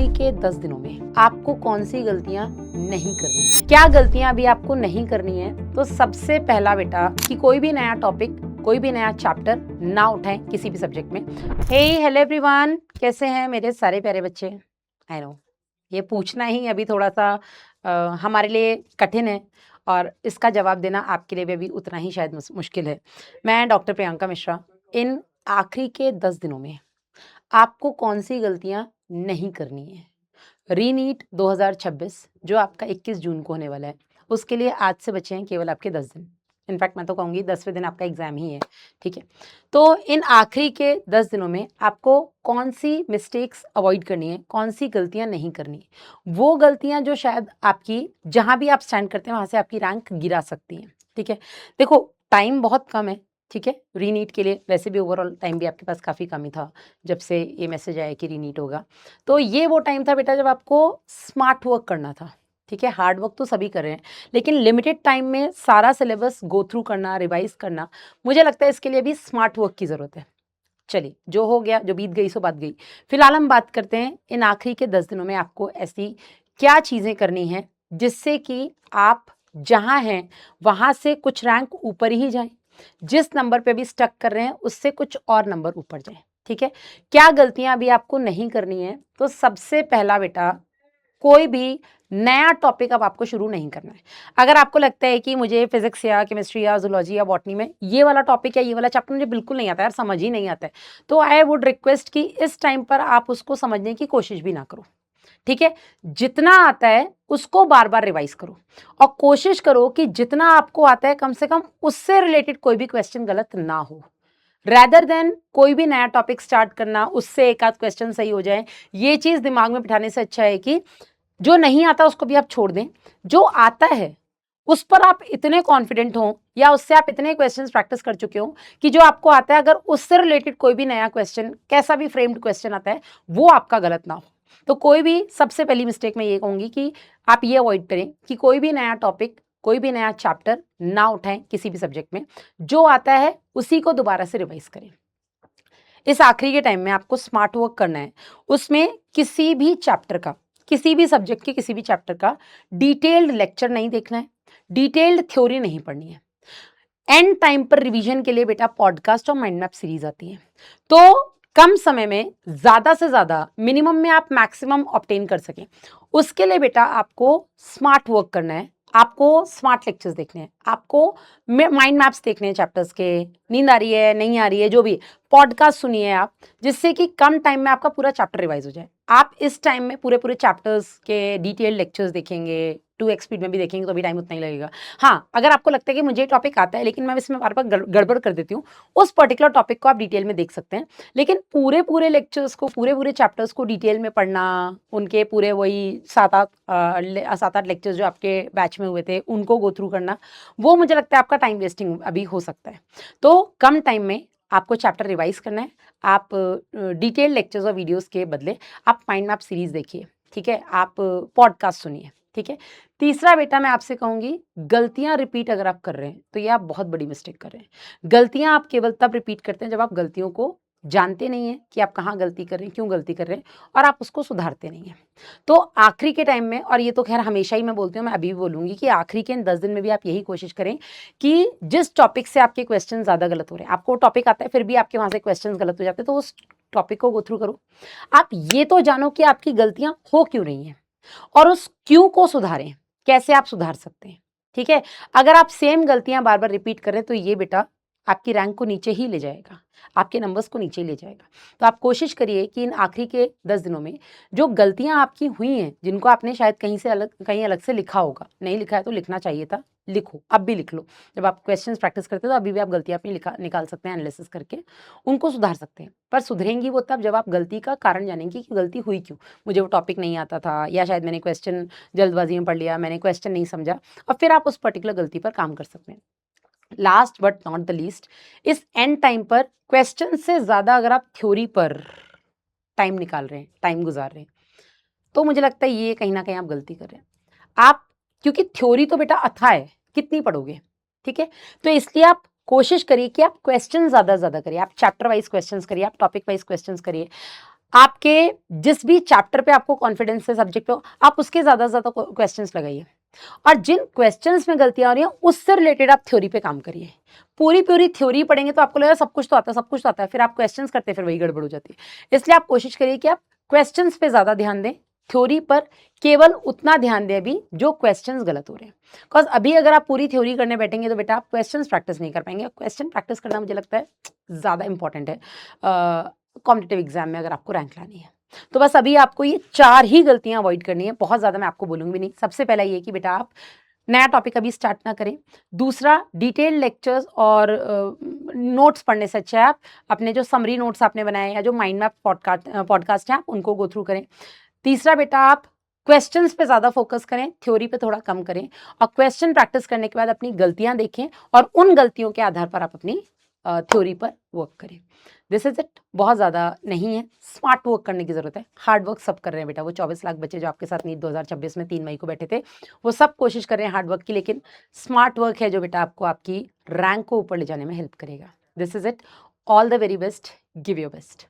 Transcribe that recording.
आखिरी के 10 दिनों में आपको कौन सी गलतियां नहीं करनी है? क्या गलतियां अभी आपको नहीं करनी है? तो सबसे पहला बेटा कि कोई भी नया टॉपिक, कोई भी नया चैप्टर ना उठाएं किसी भी सब्जेक्ट में। हे हेलो एवरीवन, कैसे हैं मेरे सारे प्यारे बच्चे? आई नो ये पूछना ही अभी थोड़ा सा हमारे लिए कठिन है और इसका जवाब देना आपके लिए भी अभी उतना ही शायद मुश्किल है। मैं डॉक्टर प्रियंका मिश्रा। इन आखिरी के 10 दिनों में आपको कौन सी गलतियां नहीं करनी है? रीनीट 2026 जो आपका 21 जून को होने वाला है, उसके लिए आज से बचे हैं केवल आपके 10 दिन। इनफैक्ट मैं तो कहूँगी 10वें दिन आपका एग्जाम ही है, ठीक है? तो इन आखिरी के 10 दिनों में आपको कौन सी मिस्टेक्स अवॉइड करनी है, कौन सी गलतियां नहीं करनी है? वो गलतियां जो शायद आपकी जहां भी आप स्टैंड करते हैं वहां से आपकी रैंक गिरा सकती हैं, ठीक है? देखो, टाइम बहुत कम है, ठीक है? रीनीट के लिए वैसे भी ओवरऑल टाइम भी आपके पास काफ़ी कम ही था जब से ये मैसेज आया कि रीनीट होगा। तो ये वो टाइम था बेटा जब आपको स्मार्ट वर्क करना था, ठीक है? हार्ड वर्क तो सभी कर रहे हैं, लेकिन लिमिटेड टाइम में सारा सिलेबस गो थ्रू करना, रिवाइज करना, मुझे लगता है इसके लिए भी स्मार्ट वर्क की ज़रूरत है। चलिए, जो हो गया, जो बीत गई सो बात गई। फिलहाल हम बात करते हैं इन आखिरी के 10 दिनों में आपको ऐसी क्या चीज़ें करनी हैं जिससे कि आप जहाँ हैं वहाँ से कुछ रैंक ऊपर ही जाएँ। जिस नंबर पे भी स्टक कर रहे हैं उससे कुछ और नंबर ऊपर जाएँ, ठीक है? क्या गलतियाँ अभी आपको नहीं करनी है? तो सबसे पहला बेटा, कोई भी नया टॉपिक अब आपको शुरू नहीं करना है। अगर आपको लगता है कि मुझे फिजिक्स या केमिस्ट्री या ज़ूलॉजी या बॉटनी में ये वाला टॉपिक या ये वाला चैप्टर मुझे बिल्कुल नहीं आता है यार, समझ ही नहीं आता है, तो आई वुड रिक्वेस्ट कि इस टाइम पर आप उसको समझने की कोशिश भी ना करो, ठीक है? जितना आता है उसको बार-बार रिवाइज करो और कोशिश करो कि जितना आपको आता है कम से कम उससे रिलेटेड कोई भी क्वेश्चन गलत ना हो। रैदर देन कोई भी नया टॉपिक स्टार्ट करना, उससे एक आध क्वेश्चन सही हो जाए, ये चीज़ दिमाग में बिठाने से अच्छा है कि जो नहीं आता उसको भी आप छोड़ दें, जो आता है उस पर आप इतने कॉन्फिडेंट हों या उससे आप इतने क्वेश्चंस प्रैक्टिस कर चुके हो कि जो आपको आता है अगर उससे रिलेटेड कोई भी नया क्वेश्चन, कैसा भी फ्रेम्ड क्वेश्चन आता है, वो आपका गलत ना हो। तो कोई भी सबसे पहली मिस्टेक मैं ये कहूँगी कि आप ये अवॉइड करें कि कोई भी नया टॉपिक, कोई भी नया चैप्टर ना उठाएं किसी भी सब्जेक्ट में। जो आता है उसी को दोबारा से रिवाइज करें। इस आखिरी के टाइम में आपको स्मार्ट वर्क करना है। उसमें किसी भी चैप्टर का, किसी भी सब्जेक्ट के किसी भी चैप्टर का डिटेल्ड लेक्चर नहीं देखना है, डिटेल्ड थ्योरी नहीं पढ़नी है। एंड टाइम पर रिवीजन के लिए बेटा पॉडकास्ट और माइंड मैप सीरीज आती है। तो कम समय में ज़्यादा से ज़्यादा, मिनिमम में आप मैक्सिमम ऑब्टेन कर सकें, उसके लिए बेटा आपको स्मार्ट वर्क करना है। आपको स्मार्ट लेक्चर्स देखने हैं, आपको माइंड मैप्स देखने हैं चैप्टर्स के। नींद आ रही है, नहीं आ रही है, जो भी, पॉडकास्ट सुनिए आप, जिससे कि कम टाइम में आपका पूरा चैप्टर रिवाइज हो जाए। आप इस टाइम में पूरे पूरे चैप्टर्स के डिटेल लेक्चर्स देखेंगे, 2x स्पीड में भी देखेंगे तो भी टाइम उतना ही लगेगा। हाँ, अगर आपको लगता है कि मुझे टॉपिक आता है लेकिन मैं इसमें बार-बार गड़बड़ कर देती हूँ, उस पर्टिकुलर टॉपिक को आप डिटेल में देख सकते हैं। लेकिन पूरे-पूरे लेक्चर्स को, पूरे-पूरे चैप्टर्स को डिटेल में पढ़ना, उनके पूरे वही 7-8 लेक्चर्स जो आपके बैच में हुए थे, उनको गो थ्रू करना, वो मुझे लगता है आपका टाइम वेस्टिंग अभी हो सकता है। तो कम टाइम में आपको चैप्टर रिवाइज करना है। आप डिटेल लेक्चर्स और वीडियोज़ के बदले आप माइंड मैप सीरीज़ देखिए, ठीक है? आप पॉडकास्ट सुनिए, ठीक है? तीसरा बेटा मैं आपसे कहूँगी, गलतियाँ रिपीट अगर आप कर रहे हैं, तो ये आप बहुत बड़ी मिस्टेक कर रहे हैं। गलतियाँ आप केवल तब रिपीट करते हैं जब आप गलतियों को जानते नहीं हैं कि आप कहाँ गलती कर रहे हैं, क्यों गलती कर रहे हैं और आप उसको सुधारते नहीं हैं। तो आखिरी के टाइम में, और ये तो खैर हमेशा ही मैं बोलती हूँ, मैं अभी भी बोलूँगी कि आखिरी के इन 10 दिन में भी आप यही कोशिश करें कि जिस टॉपिक से आपके क्वेश्चन ज़्यादा गलत हो रहे हैं, आपको टॉपिक आता है फिर भी आपके वहाँ से क्वेश्चन गलत हो जाते हैं, तो उस टॉपिक को गो थ्रू करो। आप ये तो जानो कि आपकी गलतियाँ हो क्यों रही हैं और उस क्यों को सुधारें, कैसे आप सुधार सकते हैं, ठीक है? अगर आप सेम गलतियाँ बार-बार रिपीट कर रहे हैं तो ये बेटा आपकी रैंक को नीचे ही ले जाएगा, आपके नंबर्स को नीचे ही ले जाएगा। तो आप कोशिश करिए कि इन आखिरी के 10 दिनों में जो गलतियाँ आपकी हुई हैं, जिनको आपने शायद कहीं अलग से लिखा होगा, नहीं लिखा है तो लिखना चाहिए था, लिखो, अब भी लिख लो। जब आप क्वेश्चंस प्रैक्टिस करते हो तो अभी भी आप गलतियाँ अपनी निकाल सकते हैं एनालिसिस करके, उनको सुधार सकते हैं। पर सुधरेंगी वो तब जब आप गलती का कारण जानेंगी कि गलती हुई क्यों? मुझे वो टॉपिक नहीं आता था या शायद मैंने क्वेश्चन जल्दबाजी में पढ़ लिया, मैंने क्वेश्चन नहीं समझा, और फिर आप उस पर्टिकुलर गलती पर काम कर सकते हैं। Last but not the least, इस एंड टाइम पर क्वेश्चन से ज़्यादा अगर आप थ्योरी पर टाइम निकाल रहे हैं, टाइम गुजार रहे हैं, तो मुझे लगता है ये कहीं न कहीं आप गलती कर रहे हैं। आप, क्योंकि थ्योरी तो बेटा अथाह है, कितनी पढ़ोगे, ठीक है? तो इसलिए आप कोशिश करिए कि आप क्वेश्चन ज़्यादा से ज़्यादा करिए, आप चैप्टर वाइज़ क्वेश्चंस करिए, आप टॉपिक वाइज़ क्वेश्चंस करिए। आपके जिस भी चैप्टर पे आपको कॉन्फिडेंस है सब्जेक्ट पे, आप उसके ज़्यादा से ज़्यादा क्वेश्चंस लगाइए और जिन क्वेश्चंस में गलतियां हो रही हैं उससे रिलेटेड आप थ्योरी पे काम करिए। पूरी पूरी थ्योरी पढ़ेंगे तो आपको लगेगा सब कुछ तो आता है, सब कुछ तो आता है, फिर आप क्वेश्चंस करते हैं, फिर वही गड़बड़ हो जाती है। इसलिए आप कोशिश करिए कि आप क्वेश्चंस पे ज़्यादा ध्यान दें, थ्योरी पर केवल उतना ध्यान दें अभी जो क्वेश्चंस गलत हो रहे हैं। बिकॉज अभी अगर आप पूरी थ्योरी करने बैठेंगे तो बेटा आप क्वेश्चंस प्रैक्टिस नहीं कर पाएंगे। क्वेश्चन प्रैक्टिस करना मुझे लगता है ज़्यादा इंपॉर्टेंट है कॉम्पिटिटिव एग्जाम में अगर आपको रैंक लानी है। तो बस अभी आपको ये 4 ही गलतियां अवॉइड करनी है, बहुत ज़्यादा मैं आपको बोलूंगी नहीं। सबसे पहला ये कि बेटा आप नया टॉपिक अभी स्टार्ट ना करें। दूसरा, डिटेल लेक्चर्स और नोट्स पढ़ने से अच्छा है आप अपने जो समरी नोट्स आपने बनाए या जो माइंड मैप पॉडकास्ट हैं आप उनको गो थ्रू करें। तीसरा बेटा आप क्वेश्चंस पे ज़्यादा फोकस करें, थ्योरी पे थोड़ा कम करें और क्वेश्चन प्रैक्टिस करने के बाद अपनी गलतियां देखें और उन गलतियों के आधार पर आप अपनी थ्योरी पर वर्क करें। This is it. बहुत ज़्यादा नहीं है, स्मार्ट वर्क करने की ज़रूरत है। हार्ड वर्क सब कर रहे हैं बेटा, वो 24 लाख बच्चे जो आपके साथ नीट 2026 में 3 मई को बैठे थे वो सब कोशिश कर रहे हैं हार्ड वर्क की, लेकिन स्मार्ट वर्क है जो बेटा आपको आपकी रैंक को ऊपर ले जाने में हेल्प करेगा। This is it. All the very best, give your best.